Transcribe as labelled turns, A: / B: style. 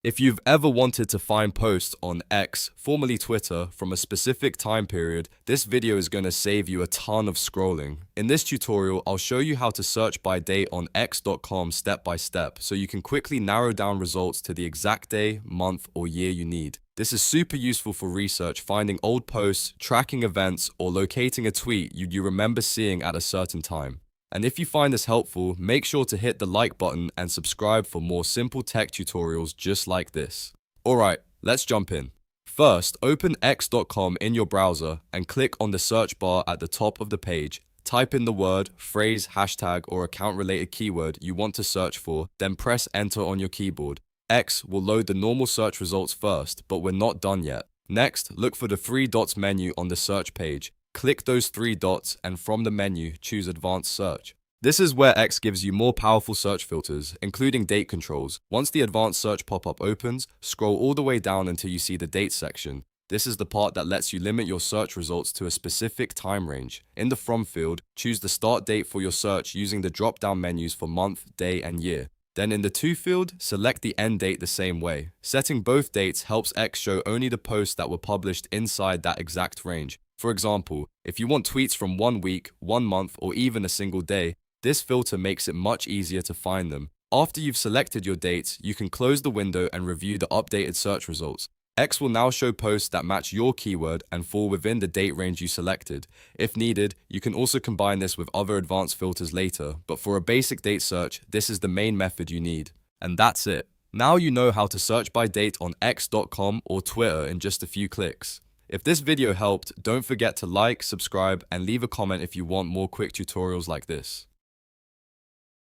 A: If you've ever wanted to find posts on X, formerly Twitter, from a specific time period, this video is going to save you a ton of scrolling. In this tutorial, I'll show you how to search by date on x.com step by step, so you can quickly narrow down results to the exact day, month, or year you need. This is super useful for research, finding old posts, tracking events, or locating a tweet you remember seeing at a certain time. And if you find this helpful, make sure to hit the like button and subscribe for more simple tech tutorials just like this. Alright, let's jump in. First, open x.com in your browser and click on the search bar at the top of the page. Type in the word, phrase, hashtag, or account-related keyword you want to search for, then press enter on your keyboard. X will load the normal search results first, but we're not done yet. Next, look for the three dots menu on the search page. Click those three dots and from the menu, choose Advanced Search. This is where X gives you more powerful search filters, including date controls. Once the Advanced Search pop-up opens, scroll all the way down until you see the Date section. This is the part that lets you limit your search results to a specific time range. In the From field, choose the start date for your search using the drop-down menus for month, day, and year. Then in the To field, select the end date the same way. Setting both dates helps X show only the posts that were published inside that exact range. For example, if you want tweets from 1 week, 1 month, or even a single day, this filter makes it much easier to find them. After you've selected your dates, you can close the window and review the updated search results. X will now show posts that match your keyword and fall within the date range you selected. If needed, you can also combine this with other advanced filters later, but for a basic date search, this is the main method you need. And that's it. Now you know how to search by date on x.com or Twitter in just a few clicks. If this video helped, don't forget to like, subscribe, and leave a comment if you want more quick tutorials like this.